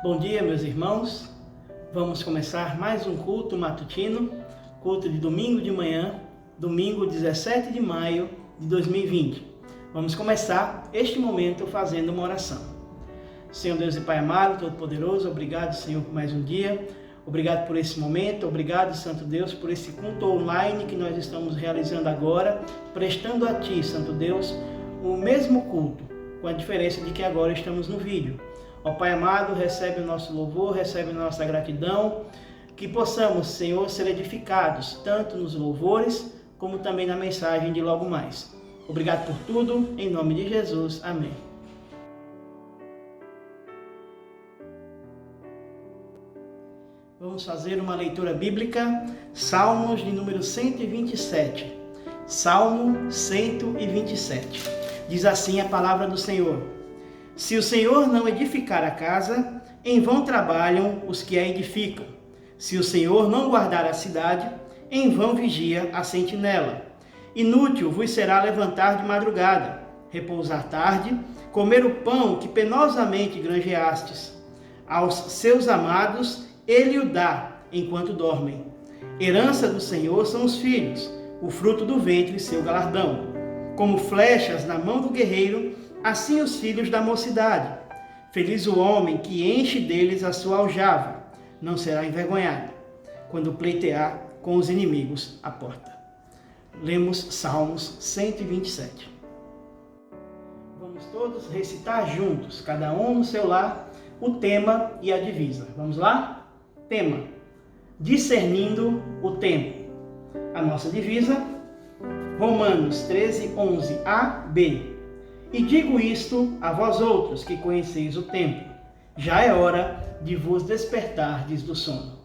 Bom dia, meus irmãos. Vamos começar mais um culto matutino, culto de domingo de manhã, domingo 17 de maio de 2020. Vamos começar este momento fazendo uma oração. Senhor Deus e Pai amado, Todo-Poderoso, obrigado, Senhor, por mais um dia. Obrigado por esse momento, obrigado, Santo Deus, por esse culto online que nós estamos realizando agora, prestando a Ti, Santo Deus, o mesmo culto, com a diferença de que agora estamos no vídeo. Ó Pai amado, recebe o nosso louvor, recebe a nossa gratidão, que possamos, Senhor, ser edificados, tanto nos louvores, como também na mensagem de logo mais. Obrigado por tudo, em nome de Jesus, amém. Vamos fazer uma leitura bíblica, Salmos de número 127. Salmo 127. Diz assim a palavra do Senhor: Se o Senhor não edificar a casa, em vão trabalham os que a edificam. Se o Senhor não guardar a cidade, em vão vigia a sentinela. Inútil vos será levantar de madrugada, repousar tarde, comer o pão que penosamente granjeastes. Aos seus amados ele o dá enquanto dormem. Herança do Senhor são os filhos, o fruto do ventre seu galardão. Como flechas na mão do guerreiro, assim os filhos da mocidade. Feliz o homem que enche deles a sua aljava, não será envergonhado, quando pleitear com os inimigos à porta. Lemos Salmos 127. Vamos todos recitar juntos, cada um no seu lar, o tema e a divisa. Vamos lá? Tema: discernindo o tempo. A nossa divisa: Romanos 13, 11a, b. E digo isto a vós outros que conheceis o tempo. Já é hora de vos despertardes do sono.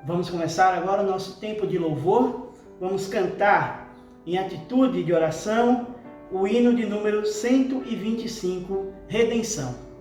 Vamos começar agora o nosso tempo de louvor. Vamos cantar em atitude de oração o hino de número 125, Redenção.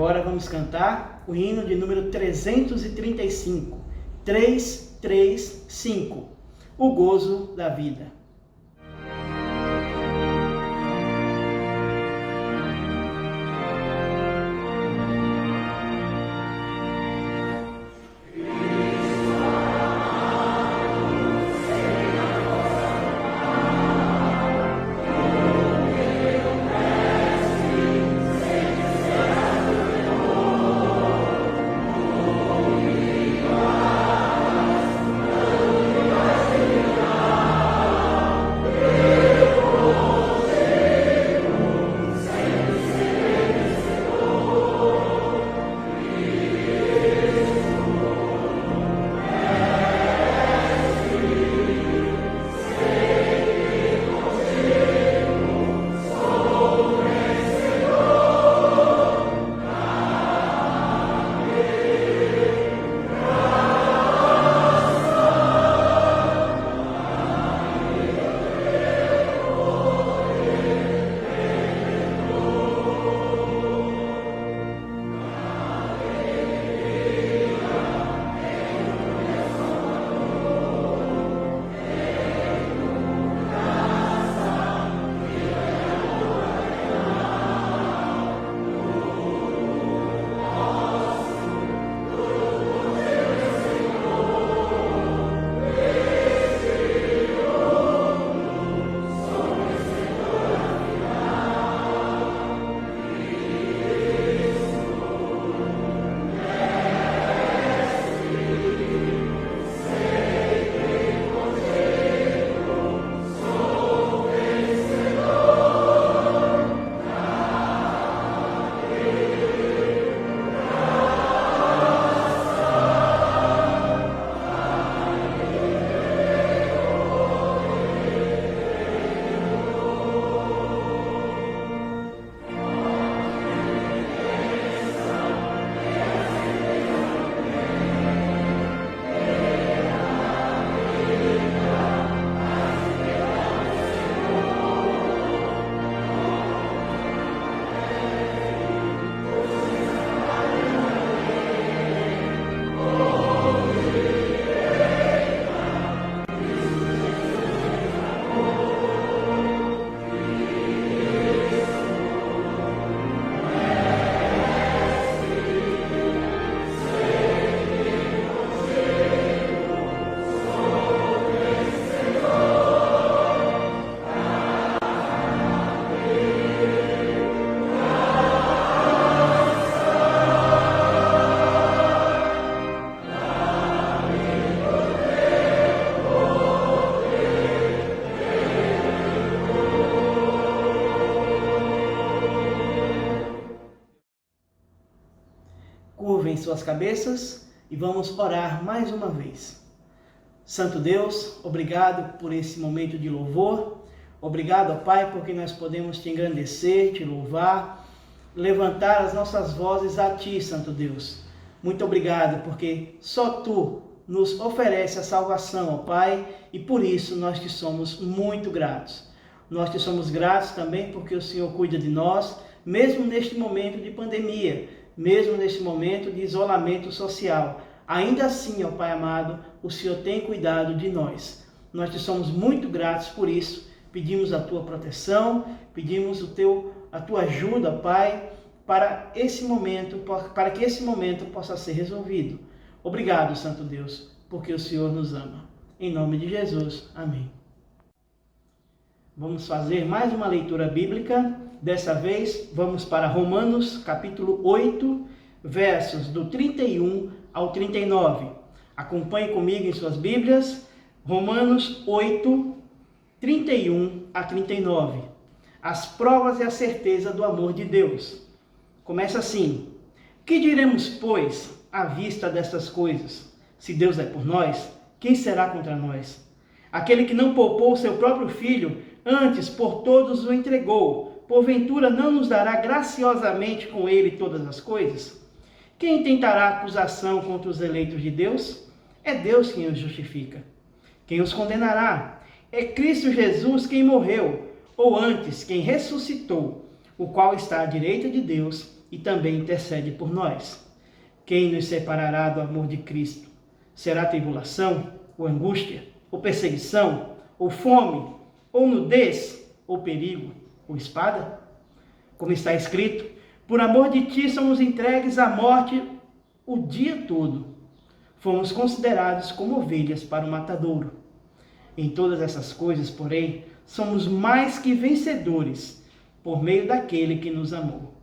Agora vamos cantar o hino de número 335, 335, o gozo da vida. Curvem suas cabeças e vamos orar mais uma vez. Santo Deus, obrigado por esse momento de louvor. Obrigado, ó Pai, porque nós podemos te engrandecer, te louvar, levantar as nossas vozes a Ti, Santo Deus. Muito obrigado, porque só Tu nos oferece a salvação, ó Pai, e por isso nós te somos muito gratos. Nós te somos gratos também porque o Senhor cuida de nós, mesmo neste momento de pandemia, mesmo neste momento de isolamento social. Ainda assim, ó Pai amado, o Senhor tem cuidado de nós. Nós te somos muito gratos por isso. Pedimos a Tua proteção, pedimos a Tua ajuda, Pai, para que esse momento possa ser resolvido. Obrigado, Santo Deus, porque o Senhor nos ama. Em nome de Jesus, amém. Vamos fazer mais uma leitura bíblica. Dessa vez, vamos para Romanos, capítulo 8, versos do 31 ao 39. Acompanhe comigo em suas Bíblias. Romanos 8, 31 a 39. As provas e a certeza do amor de Deus. Começa assim: que diremos, pois, à vista destas coisas? Se Deus é por nós, quem será contra nós? Aquele que não poupou seu próprio filho, antes por todos o entregou, porventura não nos dará graciosamente com ele todas as coisas? Quem tentará acusação contra os eleitos de Deus? É Deus quem os justifica. Quem os condenará? É Cristo Jesus quem morreu, ou antes, quem ressuscitou, o qual está à direita de Deus e também intercede por nós. Quem nos separará do amor de Cristo? Será tribulação, ou angústia, ou perseguição, ou fome, ou nudez, ou perigo, ou espada? Como está escrito, por amor de ti somos entregues à morte o dia todo. Fomos considerados como ovelhas para o matadouro. Em todas essas coisas, porém, somos mais que vencedores, por meio daquele que nos amou.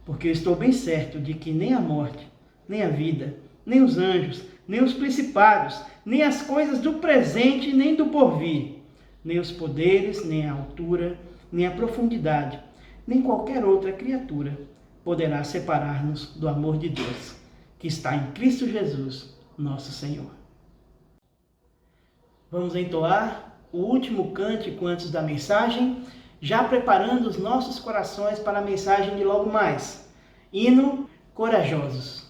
Porque eu estou bem certo de que nem a morte, nem a vida, nem os anjos, nem os principados, nem as coisas do presente, nem do porvir, nem os poderes, nem a altura, nem a profundidade, nem qualquer outra criatura poderá separar-nos do amor de Deus, que está em Cristo Jesus, nosso Senhor. Vamos entoar o último cântico antes da mensagem, já preparando os nossos corações para a mensagem de logo mais. Hino Corajosos.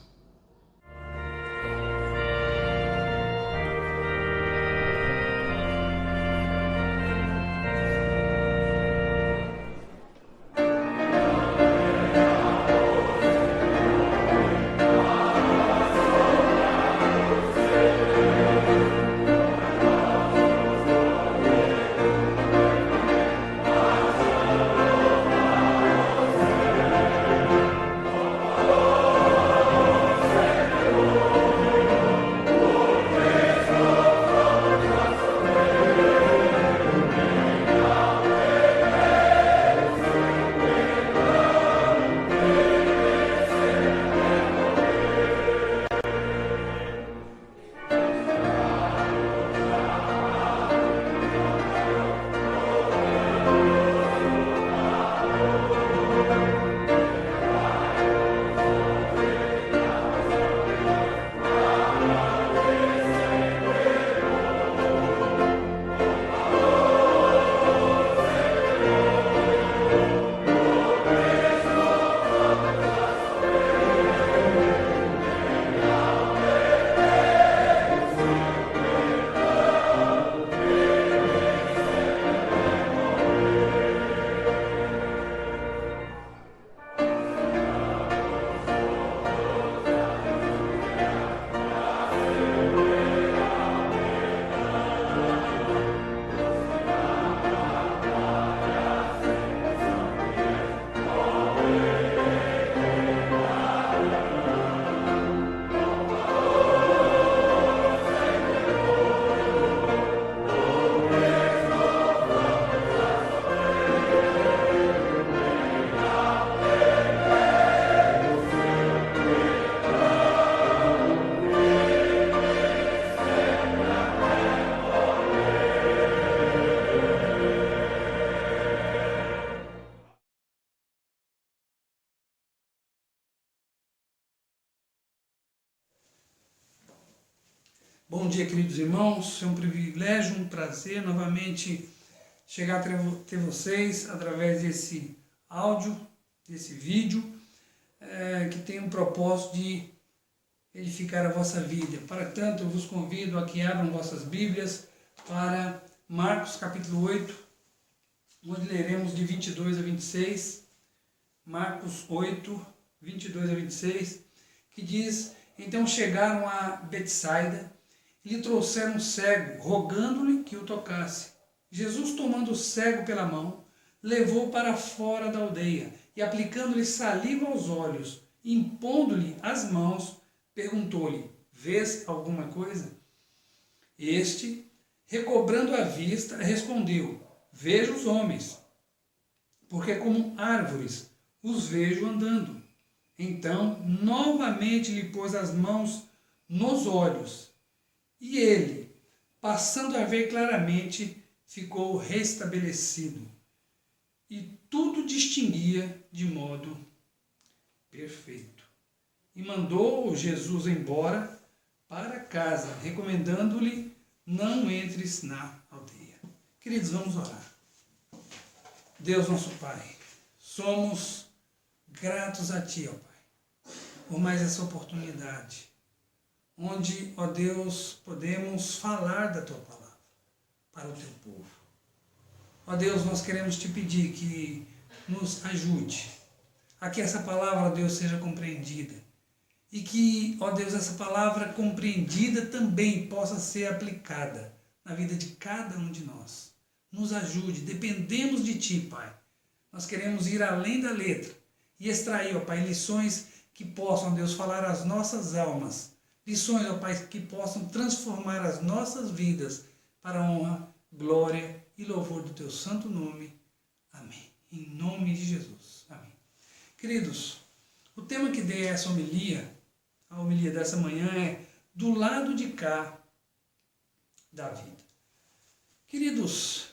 Bom dia, queridos irmãos. É um privilégio, um prazer novamente chegar até vocês através desse áudio, desse vídeo, que tem um propósito de edificar a vossa vida. Para tanto, eu vos convido a que abram vossas Bíblias para Marcos capítulo 8, onde leremos de 22 a 26, Marcos 8, 22 a 26, que diz: Então chegaram a Betsaida e lhe trouxeram um cego, rogando-lhe que o tocasse. Jesus, tomando o cego pela mão, levou para fora da aldeia e, aplicando-lhe saliva aos olhos, impondo-lhe as mãos, perguntou-lhe: Vês alguma coisa? Este, recobrando a vista, respondeu: Vejo os homens, porque como árvores os vejo andando. Então, novamente lhe pôs as mãos nos olhos, e ele, passando a ver claramente, ficou restabelecido, e tudo distinguia de modo perfeito. E mandou Jesus embora para casa, recomendando-lhe: não entres na aldeia. Queridos, vamos orar. Deus nosso Pai, somos gratos a Ti, ó Pai, por mais essa oportunidade, onde, ó Deus, podemos falar da Tua palavra para o Teu povo. Ó Deus, nós queremos Te pedir que nos ajude a que essa palavra, ó Deus, seja compreendida. E que, ó Deus, essa palavra compreendida também possa ser aplicada na vida de cada um de nós. Nos ajude, dependemos de Ti, Pai. Nós queremos ir além da letra e extrair, ó Pai, lições que possam, ó Deus, falar às nossas almas. Lições, ó Pai, que possam transformar as nossas vidas para a honra, glória e louvor do Teu santo nome. Amém. Em nome de Jesus. Amém. Queridos, o tema que dei a essa homilia, a homilia dessa manhã é do lado de cá da vida. Queridos,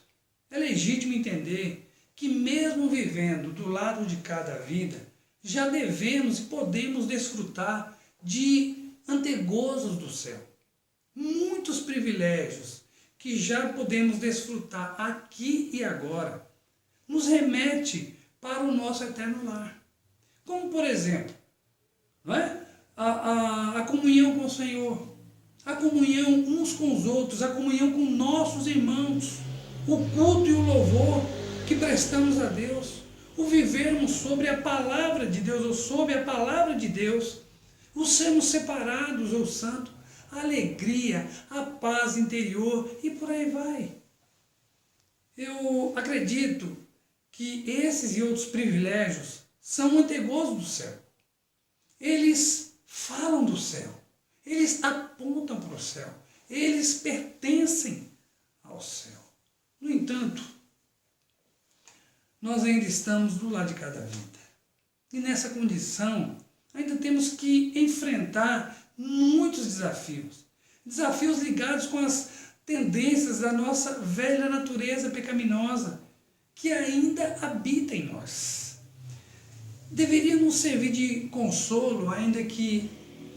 é legítimo entender que mesmo vivendo do lado de cá da vida, já devemos e podemos desfrutar de antegozos do céu. Muitos privilégios que já podemos desfrutar aqui e agora nos remete para o nosso eterno lar. Como, por exemplo, não é? A comunhão com o Senhor, a comunhão uns com os outros, a comunhão com nossos irmãos, o culto e o louvor que prestamos a Deus, o vivermos sobre a palavra de Deus ou sob a palavra de Deus, o sermos separados ou santos, a alegria, a paz interior e por aí vai. Eu acredito que esses e outros privilégios são antegozos do céu. Eles falam do céu, eles apontam para o céu, eles pertencem ao céu. No entanto, nós ainda estamos do lado de cada vida. E nessa condição, ainda temos que enfrentar muitos desafios. Desafios ligados com as tendências da nossa velha natureza pecaminosa, que ainda habita em nós. Deveria nos servir de consolo, ainda que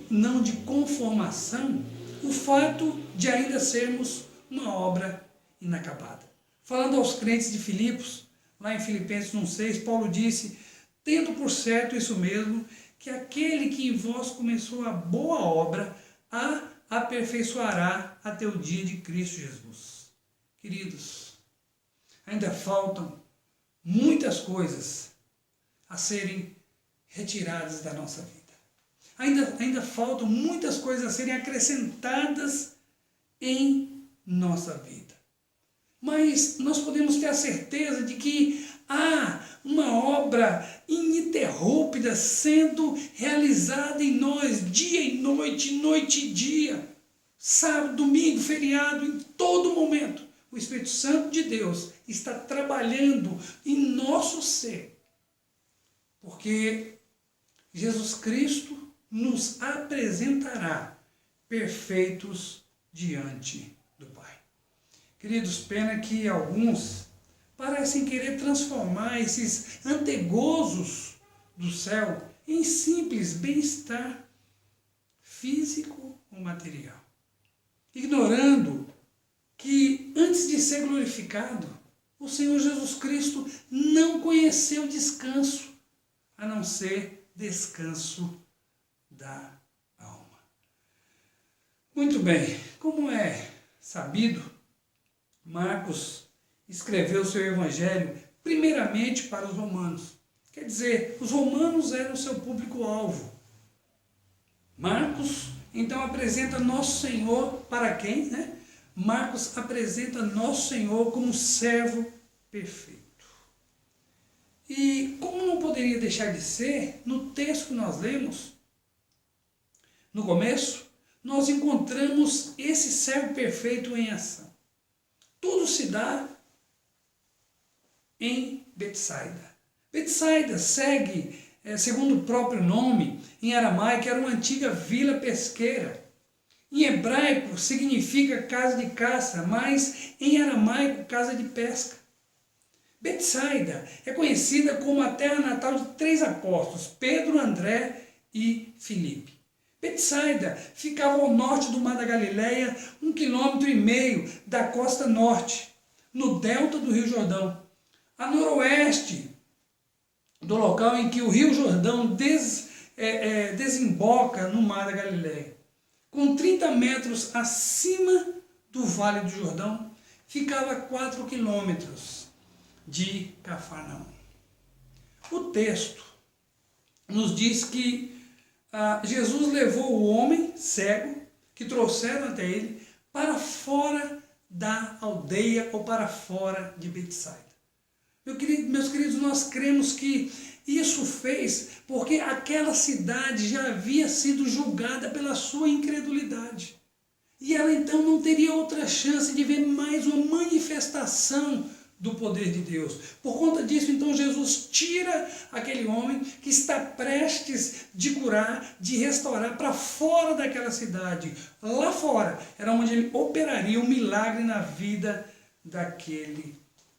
não de conformação, o fato de ainda sermos uma obra inacabada. Falando aos crentes de Filipos, lá em Filipenses 1,6, Paulo disse, tendo por certo isso mesmo, que aquele que em vós começou a boa obra, a aperfeiçoará até o dia de Cristo Jesus. Queridos, ainda faltam muitas coisas a serem retiradas da nossa vida. Ainda faltam muitas coisas a serem acrescentadas em nossa vida. Mas nós podemos ter a certeza de que há uma obra ininterrupta sendo realizada em nós, dia e noite, noite e dia, sábado, domingo, feriado, em todo momento. O Espírito Santo de Deus está trabalhando em nosso ser. Porque Jesus Cristo nos apresentará perfeitos diante do Pai. Queridos, pena que alguns parecem querer transformar esses antegozos do céu em simples bem-estar físico ou material, ignorando que antes de ser glorificado, o Senhor Jesus Cristo não conheceu descanso, a não ser descanso da alma. Muito bem, como é sabido, Marcos escreveu seu evangelho primeiramente para os romanos. Quer dizer, os romanos eram seu público-alvo. Marcos, então, apresenta nosso Senhor para quem, né? Marcos apresenta nosso Senhor como servo perfeito. E como não poderia deixar de ser, no texto que nós lemos, no começo, nós encontramos esse servo perfeito em ação. Tudo se dá em Betsaida. Betsaida segue, segundo o próprio nome, em aramaico, era uma antiga vila pesqueira. Em hebraico significa casa de caça, mas em aramaico casa de pesca. Betsaida é conhecida como a terra natal de 3 apóstolos, Pedro, André e Filipe. Betsaida ficava ao norte do Mar da Galileia, 1,5 km da costa norte, no delta do Rio Jordão, a noroeste do local em que o Rio Jordão desemboca no Mar da Galileia. Com 30 metros acima do Vale do Jordão, ficava a 4 quilômetros de Cafarnaum. O texto nos diz que Jesus levou o homem cego, que trouxeram até ele, para fora da aldeia ou para fora de Betsaida. Meus queridos, nós cremos que isso fez porque aquela cidade já havia sido julgada pela sua incredulidade. E ela então não teria outra chance de ver mais uma manifestação do poder de Deus. Por conta disso, então, Jesus tira aquele homem que está prestes de curar, de restaurar, para fora daquela cidade. Lá fora era onde ele operaria um milagre na vida daquele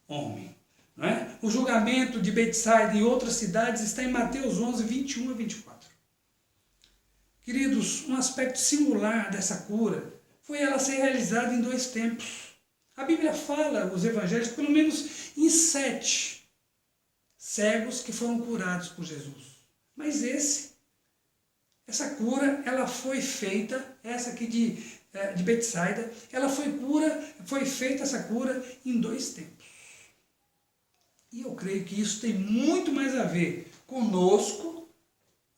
homem. Não é? O julgamento de Betsaida e outras cidades está em Mateus 11, 21 a 24. Queridos, um aspecto singular dessa cura foi ela ser realizada em 2 tempos. A Bíblia fala, os evangelhos, pelo menos em 7 cegos que foram curados por Jesus. Mas essa cura, ela foi feita, essa aqui de Betsaida, foi feita essa cura em 2 tempos. E eu creio que isso tem muito mais a ver conosco,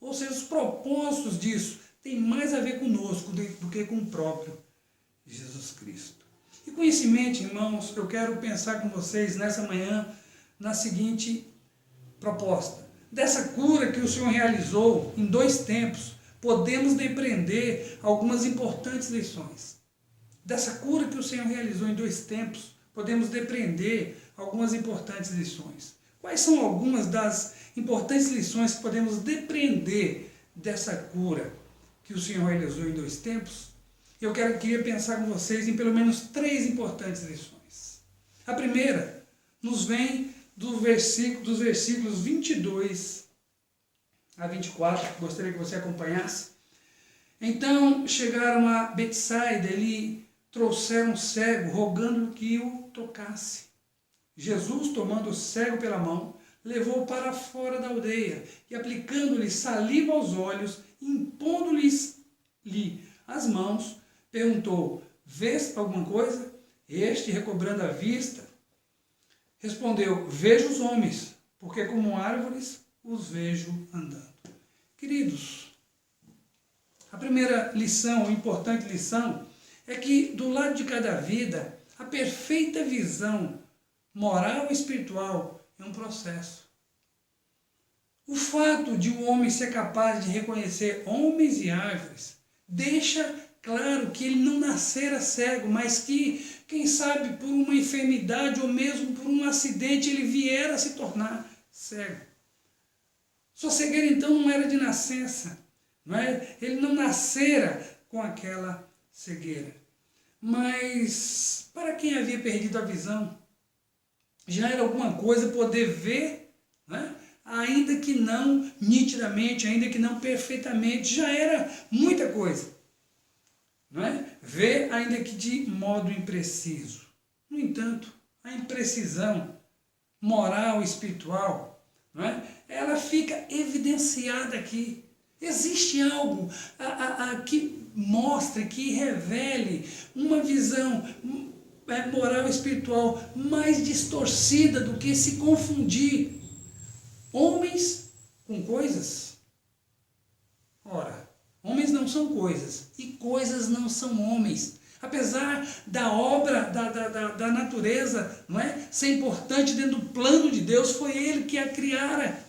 ou seja, os propósitos disso tem mais a ver conosco do que com o próprio Jesus Cristo. E com isso em mente, irmãos, eu quero pensar com vocês nessa manhã na seguinte proposta. Dessa cura que o Senhor realizou em 2 tempos, podemos depreender algumas importantes lições. Dessa cura que o Senhor realizou em 2 tempos, podemos depreender algumas importantes lições. Quais são algumas das importantes lições que podemos depreender dessa cura que o Senhor realizou em 2 tempos? Eu queria pensar com vocês em pelo menos 3 importantes lições. A primeira nos vem dos versículos 22 a 24, gostaria que você acompanhasse. Então chegaram a Betsaida, e trouxeram um cego, rogando que o tocasse. Jesus, tomando o cego pela mão, levou-o para fora da aldeia, e aplicando-lhe saliva aos olhos, impondo-lhe as mãos, perguntou: vês alguma coisa? Este, recobrando a vista, respondeu: vejo os homens, porque como árvores os vejo andando. Queridos, a primeira lição, importante lição, é que do lado de cada vida, a perfeita visão moral e espiritual é um processo. O fato de um homem ser capaz de reconhecer homens e árvores deixa claro que ele não nascera cego, mas que, quem sabe, por uma enfermidade ou mesmo por um acidente, ele viera a se tornar cego. Sua cegueira, então, não era de nascença, não é? Ele não nascera com aquela cegueira. Mas, para quem havia perdido a visão, já era alguma coisa poder ver, né? Ainda que não nitidamente, ainda que não perfeitamente, já era muita coisa. Não é? Ver, ainda que de modo impreciso. No entanto, a imprecisão moral e espiritual, não é? Ela fica evidenciada aqui. Existe algo que mostre, que revele uma visão moral e espiritual mais distorcida do que se confundir homens com coisas. Ora, homens não são coisas e coisas não são homens. Apesar da obra da natureza, não é, ser importante dentro do plano de Deus, foi Ele que a criara.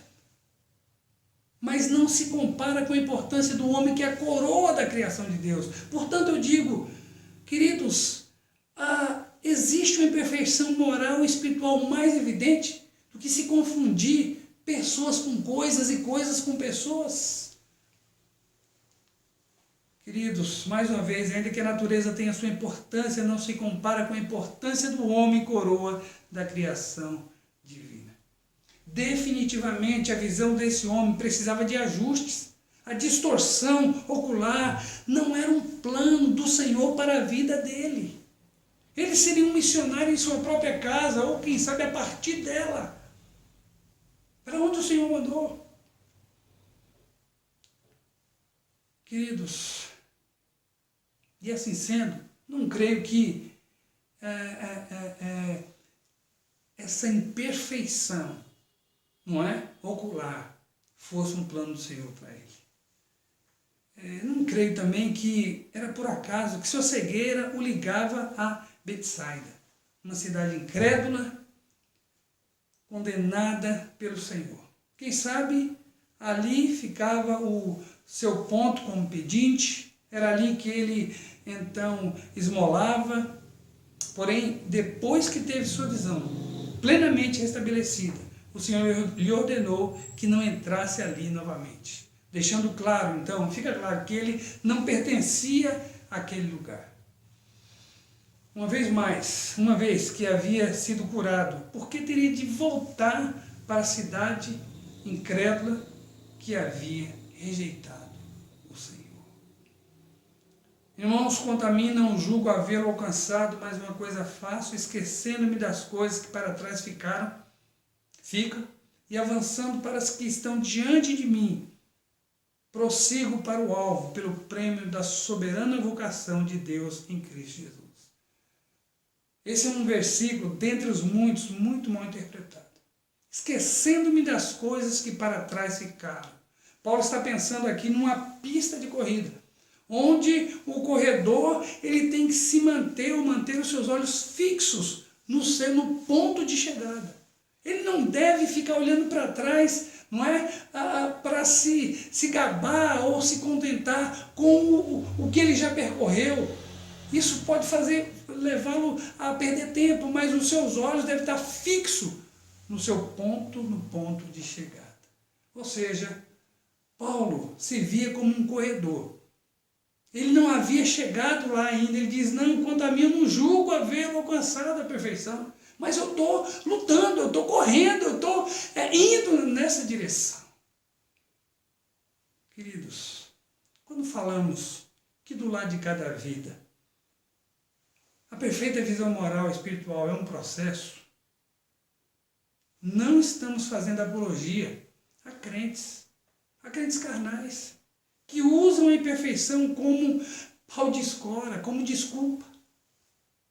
Mas não se compara com a importância do homem, que é a coroa da criação de Deus. Portanto, eu digo, queridos, existe uma imperfeição moral e espiritual mais evidente do que se confundir pessoas com coisas e coisas com pessoas. Queridos, mais uma vez, ainda que a natureza tenha sua importância, não se compara com a importância do homem, coroa da criação divina. Definitivamente a visão desse homem precisava de ajustes. A distorção ocular não era um plano do Senhor para a vida dele. Ele seria um missionário em sua própria casa, ou quem sabe a partir dela. Para onde o Senhor mandou? Queridos, e assim sendo, não creio que essa imperfeição, não é, ocular, fosse um plano do Senhor para ele. Não creio também que era por acaso que sua cegueira o ligava a Betsaida, uma cidade incrédula, condenada pelo Senhor. Quem sabe ali ficava o seu ponto como pedinte, era ali que ele então esmolava, porém, depois que teve sua visão plenamente restabelecida, o Senhor lhe ordenou que não entrasse ali novamente, deixando claro, então, fica claro que ele não pertencia àquele lugar. Uma vez que havia sido curado, por que teria de voltar para a cidade incrédula que havia rejeitado o Senhor? Irmãos, contaminam, julgo havê-lo alcançado, mas uma coisa faço, esquecendo-me das coisas que para trás ficam, e avançando para as que estão diante de mim, prossigo para o alvo, pelo prêmio da soberana vocação de Deus em Cristo Jesus. Esse é um versículo, dentre os muitos, muito mal interpretado. Esquecendo-me das coisas que para trás ficaram. Paulo está pensando aqui numa pista de corrida, onde o corredor ele tem que se manter os seus olhos fixos no ponto de chegada. Ele não deve ficar olhando para trás, não é, para se gabar ou se contentar com o que ele já percorreu. Isso pode levá-lo a perder tempo, mas os seus olhos devem estar fixos no ponto de chegada. Ou seja, Paulo se via como um corredor. Ele não havia chegado lá ainda. Ele diz, não, quanto a mim eu não julgo havê-lo alcançado a perfeição. Mas eu estou lutando, eu estou correndo, eu estou indo nessa direção. Queridos, quando falamos que do lado de cada vida, a perfeita visão moral e espiritual é um processo, não estamos fazendo apologia a crentes carnais, que usam a imperfeição como pau de escora, como desculpa.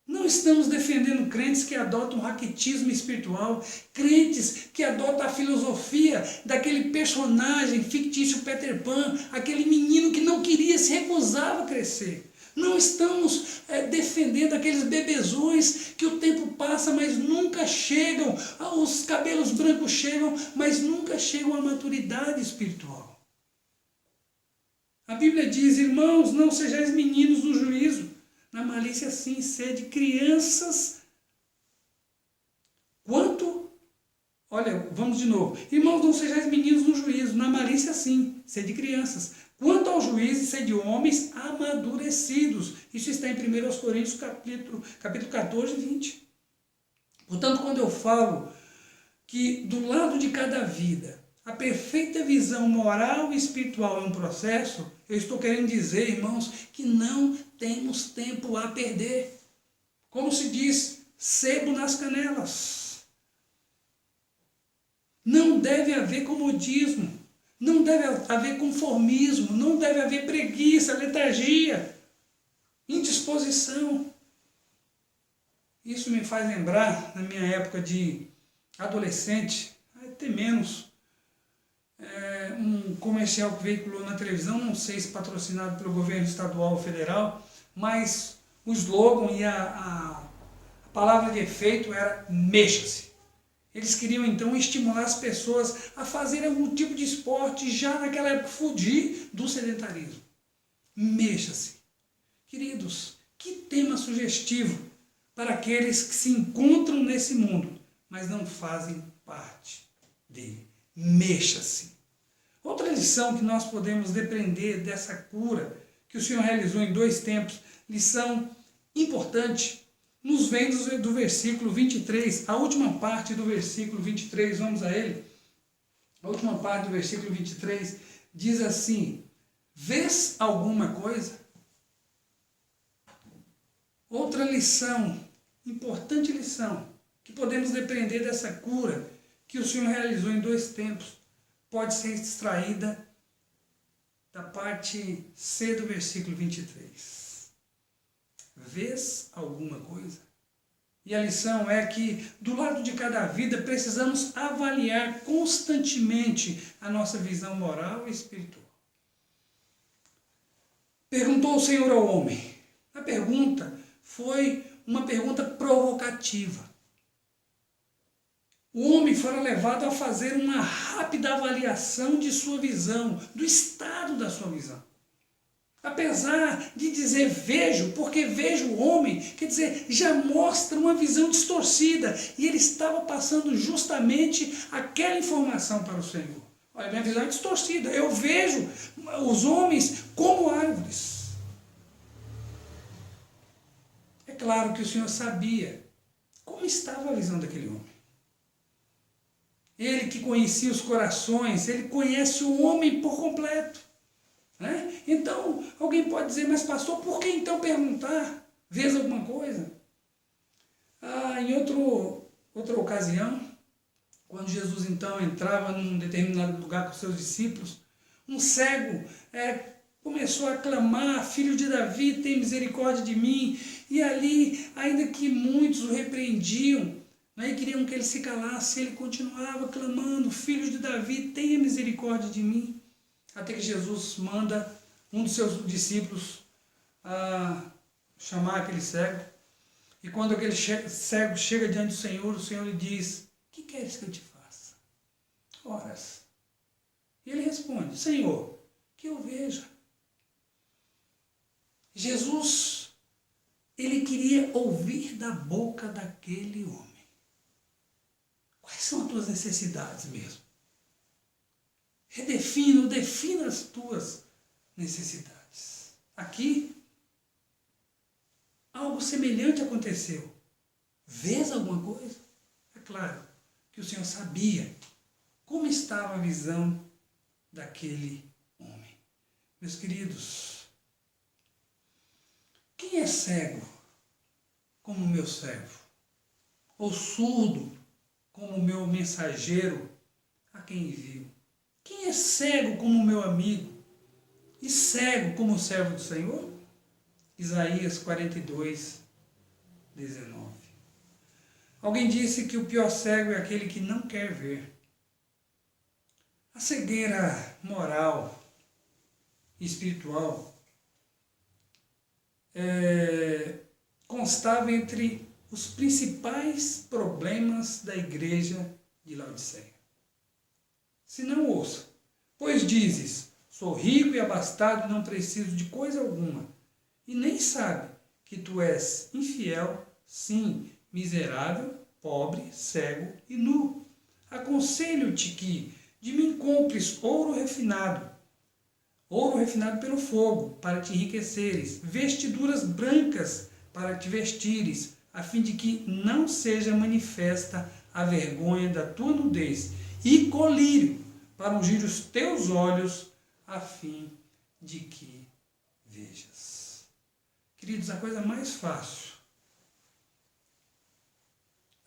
Não estamos defendendo crentes que adotam o raquitismo espiritual, crentes que adotam a filosofia daquele personagem fictício Peter Pan, aquele menino que não queria, se recusava a crescer. Não estamos defendendo aqueles bebezões que o tempo passa, mas nunca chegam, os cabelos brancos chegam, mas nunca chegam à maturidade espiritual. A Bíblia diz, irmãos, não sejais meninos no juízo, na malícia sim, sede crianças. Vamos de novo. Irmãos, não sejais meninos no juízo, na malícia sim, sede crianças. Quanto ao juízo, sede homens amadurecidos. Isso está em 1 Coríntios, capítulo 14, 20. Portanto, quando eu falo que do lado de cada vida, a perfeita visão moral e espiritual é um processo, eu estou querendo dizer, irmãos, que não temos tempo a perder. Como se diz, sebo nas canelas. Não deve haver comodismo, não deve haver conformismo, não deve haver preguiça, letargia, indisposição. Isso me faz lembrar, na minha época de adolescente, até menos, um comercial que veiculou na televisão, não sei se patrocinado pelo governo estadual ou federal, mas o slogan e a palavra de efeito era mexa-se. Eles queriam então estimular as pessoas a fazerem algum tipo de esporte, já naquela época fugir do sedentarismo. Mexa-se. Queridos, que tema sugestivo para aqueles que se encontram nesse mundo, mas não fazem parte dele. Mexa-se. Outra lição que nós podemos depreender dessa cura que o Senhor realizou em 2 tempos, lição importante, nos vem do versículo 23, a última parte do versículo 23, vamos a ele. A última parte do versículo 23 diz assim, vês alguma coisa? Outra lição, importante lição, que podemos depreender dessa cura que o Senhor realizou em 2 tempos, pode ser extraída da parte C do versículo 23. Vês alguma coisa? E a lição é que, do lado de cada vida, precisamos avaliar constantemente a nossa visão moral e espiritual. Perguntou o Senhor ao homem. A pergunta foi uma pergunta provocativa. O homem fora levado a fazer uma rápida avaliação de sua visão, do estado da sua visão. Apesar de dizer vejo, porque vejo o homem, quer dizer, já mostra uma visão distorcida. E ele estava passando justamente aquela informação para o Senhor. Olha, minha visão é distorcida. Eu vejo os homens como árvores. É claro que o Senhor sabia como estava a visão daquele homem. Ele que conhecia os corações, ele conhece o homem por completo. Né? Então, alguém pode dizer, mas pastor, por que então perguntar? Vês alguma coisa? Em outra ocasião, quando Jesus então entrava num determinado lugar com seus discípulos, um cego começou a clamar, filho de Davi, tem misericórdia de mim. E ali, ainda que muitos o repreendiam, e queriam que ele se calasse, ele continuava clamando, filho de Davi, tenha misericórdia de mim. Até que Jesus manda um dos seus discípulos chamar aquele cego. E quando aquele cego chega diante do o Senhor lhe diz, que queres que eu te faça? Oras. E ele responde, Senhor, que eu veja. Jesus, ele queria ouvir da boca daquele homem. Quais são as tuas necessidades mesmo? Defina as tuas necessidades. Aqui, algo semelhante aconteceu. Vês alguma coisa? É claro que o Senhor sabia como estava a visão daquele homem. Meus queridos, quem é cego como o meu servo? Ou surdo como o meu mensageiro a quem envio? Quem é cego como o meu amigo e cego como o servo do Senhor? Isaías 42, 19. Alguém disse que o pior cego é aquele que não quer ver. A cegueira moral e espiritual constava entre os principais problemas da igreja de Laodiceia. Se não ouça, pois dizes, sou rico e abastado e não preciso de coisa alguma, e nem sabe que tu és infiel, sim, miserável, pobre, cego e nu. Aconselho-te que de mim compres ouro refinado pelo fogo, para te enriqueceres, vestiduras brancas para te vestires, a fim de que não seja manifesta a vergonha da tua nudez, e colírio para ungir os teus olhos, a fim de que vejas. Queridos, a coisa mais fácil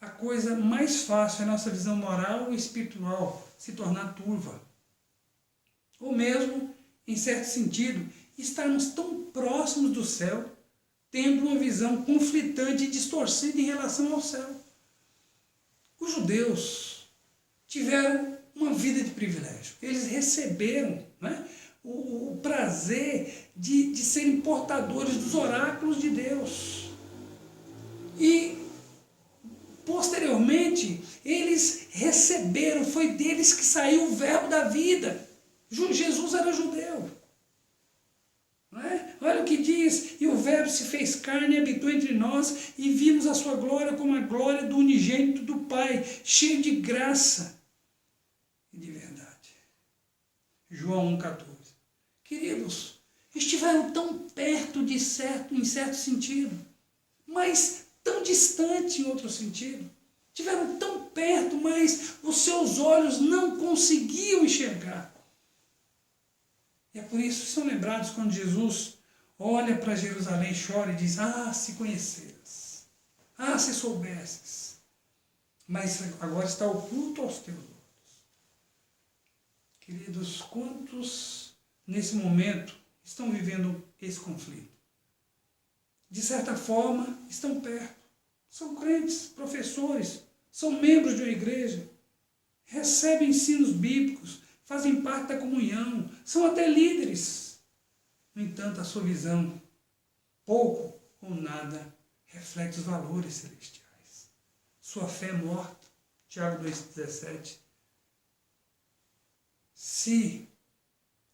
é a nossa visão moral e espiritual se tornar turva. Ou mesmo, em certo sentido, estarmos tão próximos do céu, tendo uma visão conflitante e distorcida em relação ao céu. Os judeus tiveram uma vida de privilégio. Eles receberam o prazer de serem portadores dos oráculos de Deus. E, posteriormente, eles receberam, foi deles que saiu o verbo da vida. Jesus era judeu. Olha o que diz, e o verbo se fez carne e habitou entre nós, e vimos a sua glória como a glória do unigênito do Pai, cheio de graça e de verdade. João 1,14. Queridos, estiveram tão perto em certo sentido, mas tão distante em outro sentido. Estiveram tão perto, mas os seus olhos não conseguiam enxergar. E é por isso que são lembrados quando Jesus olha para Jerusalém, chora e diz, se conheceras, se soubesses, mas agora está oculto aos teus olhos. Queridos, quantos nesse momento estão vivendo esse conflito? De certa forma, estão perto, São crentes, professores, são membros de uma igreja, recebem ensinos bíblicos, fazem parte da comunhão, são até líderes. No entanto, a sua visão, pouco ou nada, reflete os valores celestiais. Sua fé é morta. Tiago 2,17. Se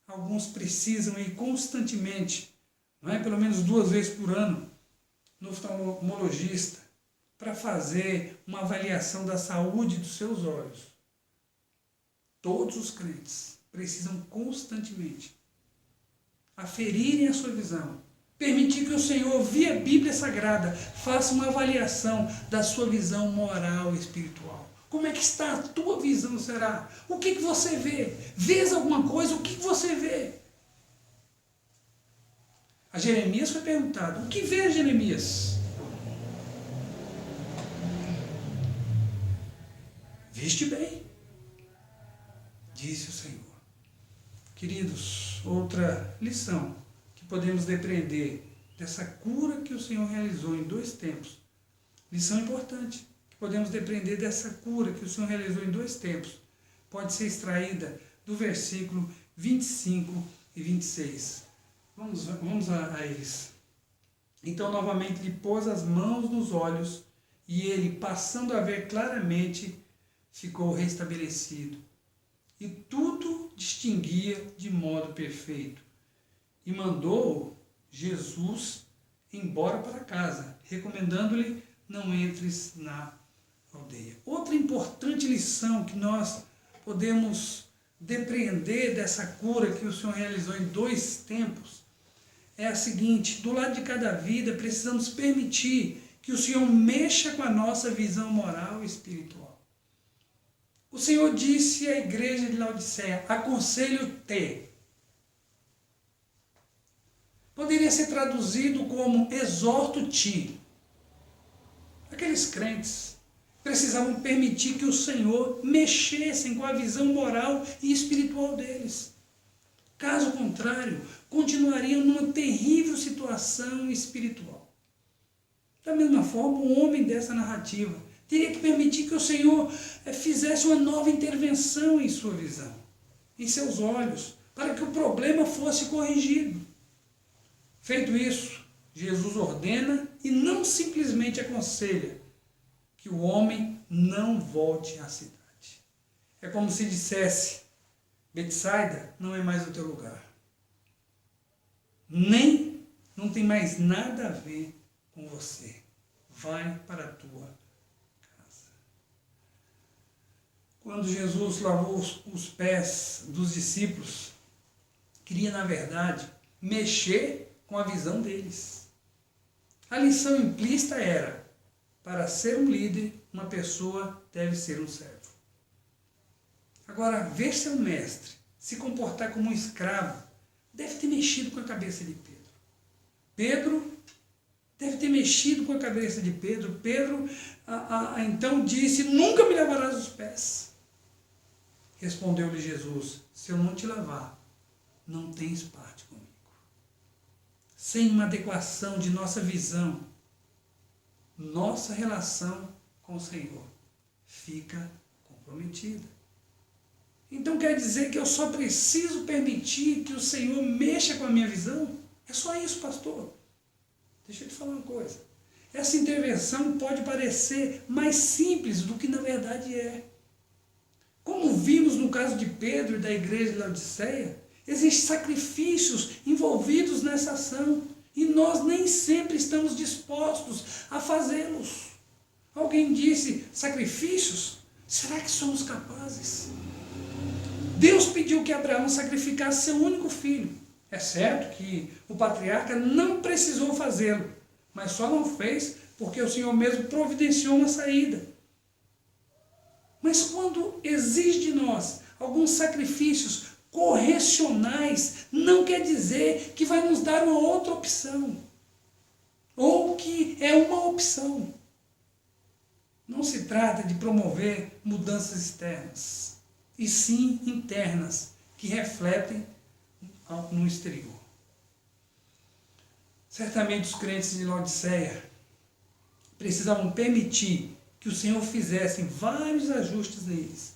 alguns precisam ir constantemente, não é, pelo menos 2 vezes por ano, no oftalmologista, para fazer uma avaliação da saúde dos seus olhos, todos os crentes precisam constantemente aferirem a sua visão, permitir que o Senhor, via Bíblia Sagrada, faça uma avaliação da sua visão moral e espiritual. Como é que está a tua visão, será? O que você vê? Vês alguma coisa? O que você vê? A Jeremias foi perguntado, o que vê, Jeremias? Viste bem, disse o Senhor. Queridos, outra lição que podemos depreender dessa cura que o Senhor realizou em 2 tempos. Lição importante que podemos depreender dessa cura que o Senhor realizou em 2 tempos. Pode ser extraída do versículo 25 e 26. Vamos a eles. Então, novamente, lhe pôs as mãos nos olhos e ele, passando a ver claramente, ficou restabelecido. E tudo distinguia de modo perfeito. E mandou Jesus embora para casa, recomendando-lhe, não entres na aldeia. Outra importante lição que nós podemos depreender dessa cura que o Senhor realizou em 2 tempos é a seguinte: do lado de cada vida precisamos permitir que o Senhor mexa com a nossa visão moral e espiritual. O Senhor disse à igreja de Laodiceia, aconselho-te. Poderia ser traduzido como exorto-te. Aqueles crentes precisavam permitir que o Senhor mexesse com a visão moral e espiritual deles. Caso contrário, continuariam numa terrível situação espiritual. Da mesma forma, um homem dessa narrativa teria que permitir que o Senhor fizesse uma nova intervenção em sua visão, em seus olhos, para que o problema fosse corrigido. Feito isso, Jesus ordena e não simplesmente aconselha que o homem não volte à cidade. É como se dissesse, Betsaida não é mais o teu lugar. Não tem mais nada a ver com você. Vai para a tua casa. Quando Jesus lavou os pés dos discípulos, queria, na verdade, mexer com a visão deles. A lição implícita era, para ser um líder, uma pessoa deve ser um servo. Agora, ver seu mestre se comportar como um escravo deve ter mexido com a cabeça de Pedro. Pedro deve ter mexido com a cabeça de Pedro. Pedro então disse, nunca me lavarás os pés. Respondeu-lhe Jesus, se eu não te lavar, não tens parte comigo. Sem uma adequação de nossa visão, nossa relação com o Senhor fica comprometida. Então quer dizer que eu só preciso permitir que o Senhor mexa com a minha visão? É só isso, pastor. Deixa eu te falar uma coisa. Essa intervenção pode parecer mais simples do que na verdade é. Como vimos no caso de Pedro e da igreja de Laodiceia, existem sacrifícios envolvidos nessa ação e nós nem sempre estamos dispostos a fazê-los. Alguém disse, sacrifícios? Será que somos capazes? Deus pediu que Abraão sacrificasse seu único filho. É certo que o patriarca não precisou fazê-lo, mas só não fez porque o Senhor mesmo providenciou uma saída. Mas quando exige de nós alguns sacrifícios correcionais, não quer dizer que vai nos dar uma outra opção, ou que é uma opção. Não se trata de promover mudanças externas, e sim internas, que refletem no exterior. Certamente os crentes de Laodiceia precisavam permitir que o Senhor fizesse vários ajustes neles,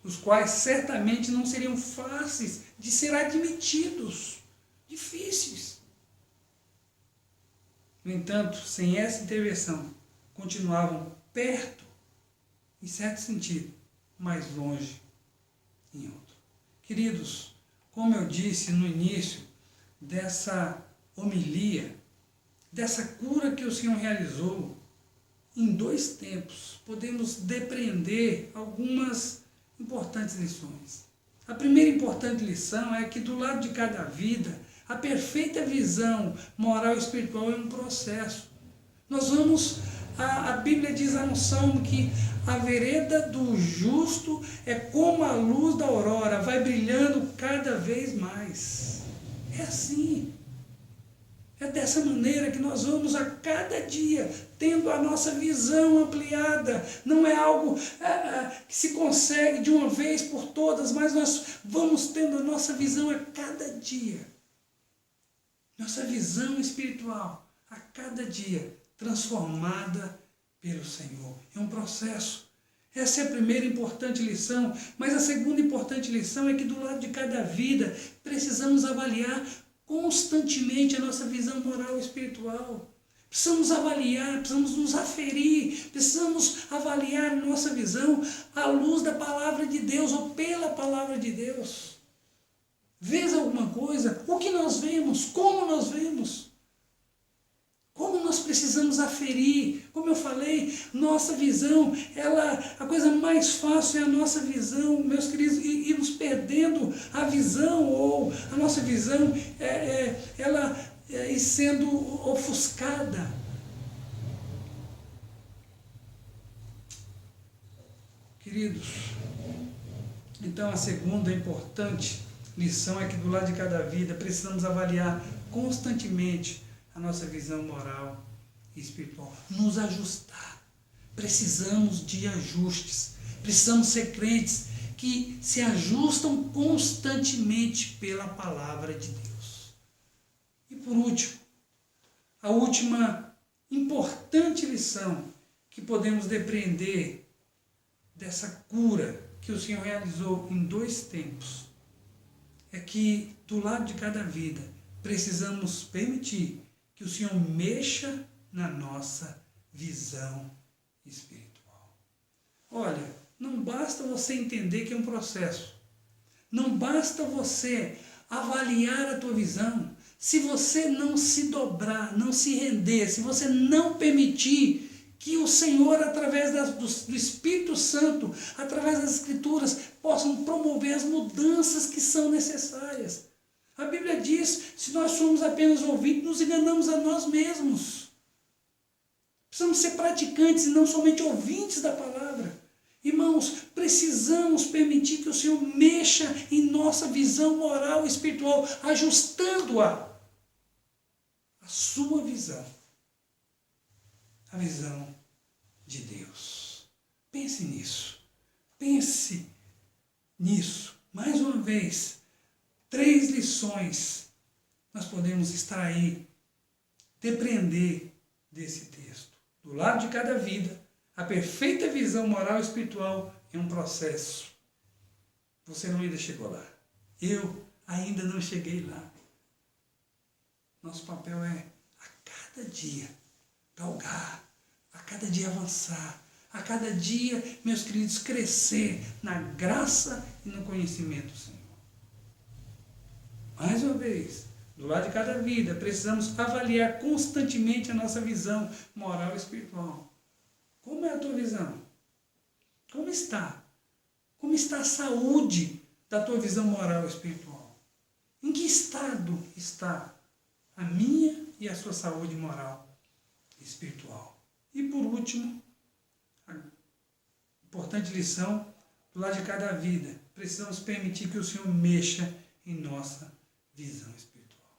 os quais certamente não seriam fáceis de ser admitidos, difíceis. No entanto, sem essa intervenção, continuavam perto, em certo sentido, mas longe em outro. Queridos, como eu disse no início dessa homilia, dessa cura que o Senhor realizou, em 2 tempos, podemos depreender algumas importantes lições. A primeira importante lição é que do lado de cada vida, a perfeita visão moral e espiritual é um processo. Nós vamos, a Bíblia diz lá no Salmo que a vereda do justo é como a luz da aurora, vai brilhando cada vez mais. É assim. É dessa maneira que nós vamos a cada dia tendo a nossa visão ampliada. Não é algo que se consegue de uma vez por todas, mas nós vamos tendo a nossa visão a cada dia. Nossa visão espiritual a cada dia transformada pelo Senhor. É um processo. Essa é a primeira importante lição, mas a segunda importante lição é que do lado de cada vida precisamos avaliar constantemente a nossa visão moral e espiritual. Precisamos avaliar, precisamos nos aferir, precisamos avaliar a nossa visão à luz da palavra de Deus ou pela palavra de Deus. Vês alguma coisa? O que nós vemos? Como nós vemos? Como nós precisamos aferir? Como eu falei, nossa visão, a coisa mais fácil é a nossa visão, meus queridos, irmos perdendo a visão, ou a nossa visão, ir sendo ofuscada. Queridos, então a segunda importante lição é que do lado de cada vida precisamos avaliar constantemente a nossa visão moral e espiritual, nos ajustar. Precisamos de ajustes, precisamos ser crentes que se ajustam constantemente pela palavra de Deus. E por último, a última importante lição que podemos depreender dessa cura que o Senhor realizou em 2 tempos é que do lado de cada vida precisamos permitir que o Senhor mexa na nossa visão espiritual. Olha, não basta você entender que é um processo. Não basta você avaliar a tua visão. Se você não se dobrar, não se render, se você não permitir que o Senhor, através do Espírito Santo, através das Escrituras, possam promover as mudanças que são necessárias. A Bíblia diz, se nós somos apenas ouvintes, nos enganamos a nós mesmos. Precisamos ser praticantes e não somente ouvintes da palavra. Irmãos, precisamos permitir que o Senhor mexa em nossa visão moral e espiritual, ajustando-a à sua visão. A visão de Deus. Pense nisso. Pense nisso. Mais uma vez, 3 lições nós podemos extrair, depreender desse texto. Do lado de cada vida, a perfeita visão moral e espiritual é um processo. Você não ainda chegou lá. Eu ainda não cheguei lá. Nosso papel é, a cada dia, galgar, a cada dia avançar, a cada dia, meus queridos, crescer na graça e no conhecimento do Senhor. Mais uma vez, do lado de cada vida, precisamos avaliar constantemente a nossa visão moral e espiritual. Como é a tua visão? Como está? Como está a saúde da tua visão moral e espiritual? Em que estado está a minha e a sua saúde moral e espiritual? E por último, a importante lição, do lado de cada vida, precisamos permitir que o Senhor mexa em nossa visão espiritual.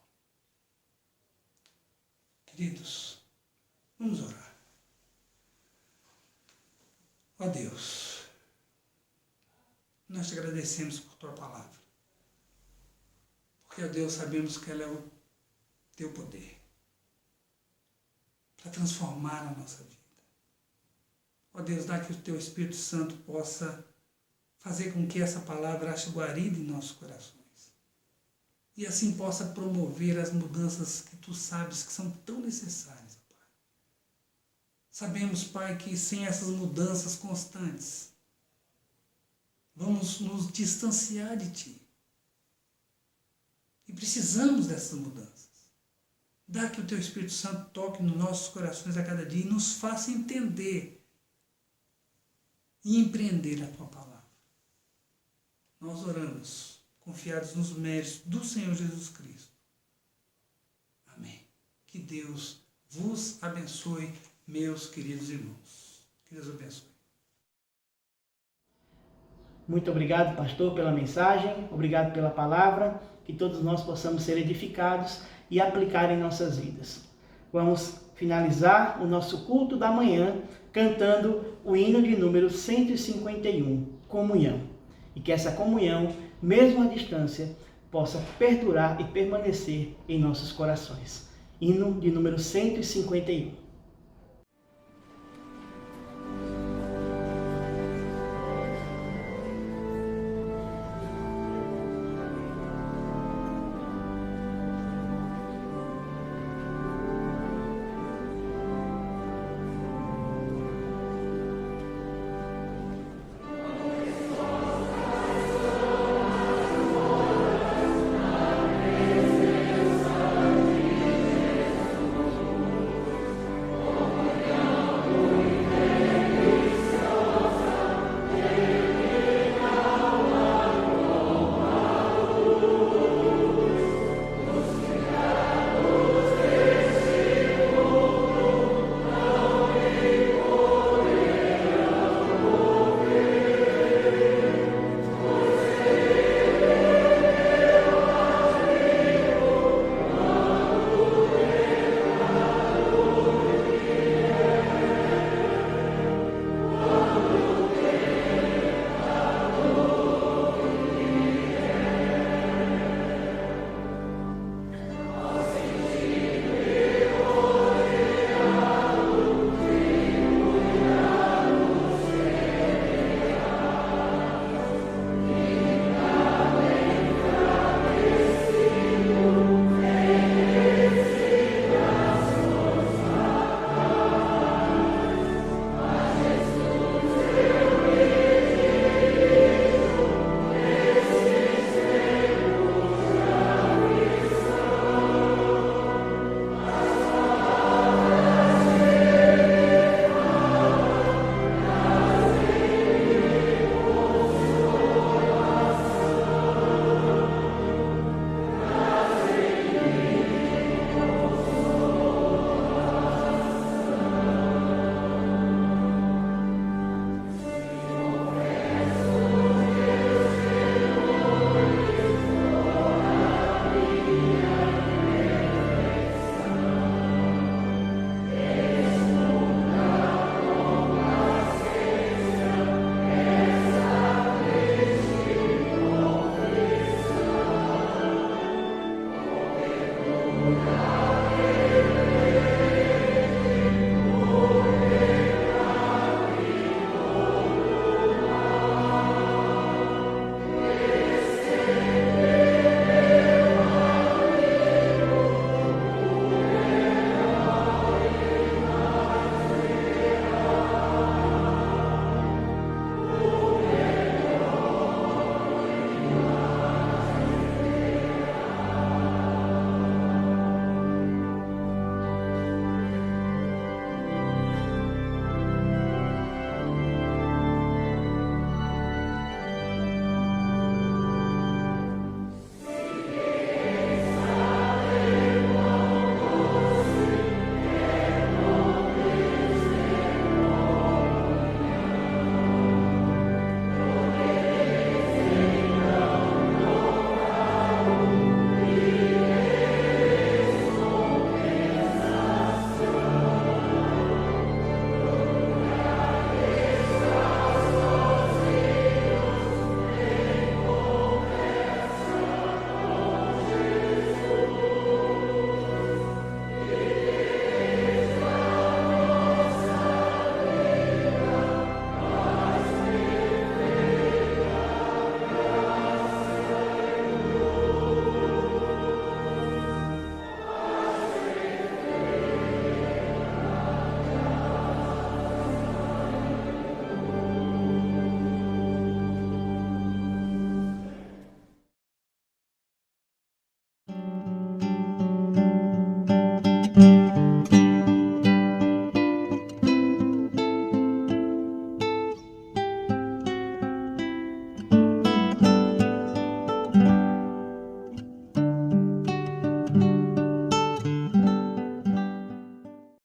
Queridos, vamos orar. Ó Deus, nós te agradecemos por tua palavra. Porque, ó Deus, sabemos que ela é o teu poder. para transformar a nossa vida. Ó Deus, dá que o Teu Espírito Santo possa fazer com que essa palavra ache guarida em nossos corações. E assim possa promover as mudanças que Tu sabes que são tão necessárias, Pai. Sabemos, Pai, que sem essas mudanças constantes, vamos nos distanciar de Ti. E precisamos dessas mudanças. Dá que o Teu Espírito Santo toque nos nossos corações a cada dia e nos faça entender e empreender a Tua palavra. Nós oramos, confiados nos méritos do Senhor Jesus Cristo. Amém. Que Deus vos abençoe, meus queridos irmãos. Que Deus abençoe. Muito obrigado, pastor, pela mensagem, obrigado pela palavra, que todos nós possamos ser edificados e aplicar em nossas vidas. Vamos finalizar o nosso culto da manhã cantando o hino de número 151, Comunhão. E que essa comunhão, mesmo à distância, possa perdurar e permanecer em nossos corações. Hino de número 151.